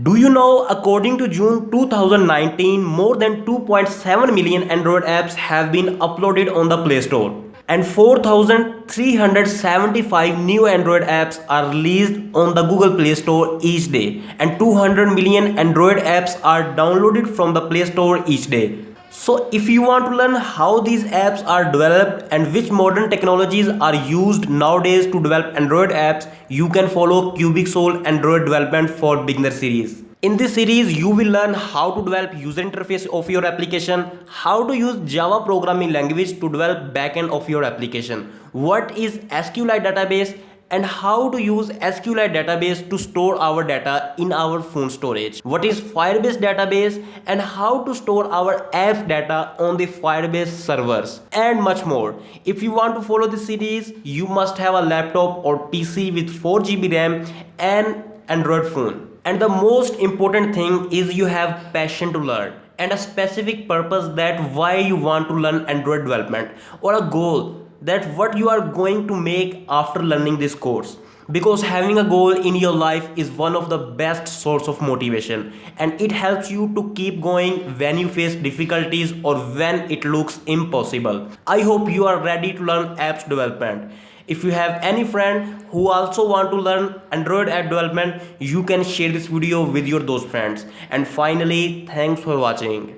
Do you know, according to June 2019, more than 2.7 million Android apps have been uploaded on the Play Store, and 4,375 new Android apps are released on the Google Play Store each day, and 200 million Android apps are downloaded from the Play Store each day. So if you want to learn how these apps are developed and which modern technologies are used nowadays to develop Android apps, you can follow Cubic Soul Android Development for Beginner series. In this series, you will learn how to develop user interface of your application, how to use Java programming language to develop backend of your application, what is SQLite database, and how to use SQLite database to store our data in our phone storage. What is Firebase database and how to store our apps data on the Firebase servers, and much more. If you want to follow this series, you must have a laptop or PC with 4 GB RAM and Android phone. And the most important thing is you have passion to learn and a specific purpose that why you want to learn Android development, or a goal that what you are going to make after learning this course, because having a goal in your life is one of the best source of motivation, and it helps you to keep going when you face difficulties or when it looks impossible. I hope you are ready to learn apps development. If you have any friend who also want to learn Android app development, you can share this video with your those friends. And finally, thanks for watching.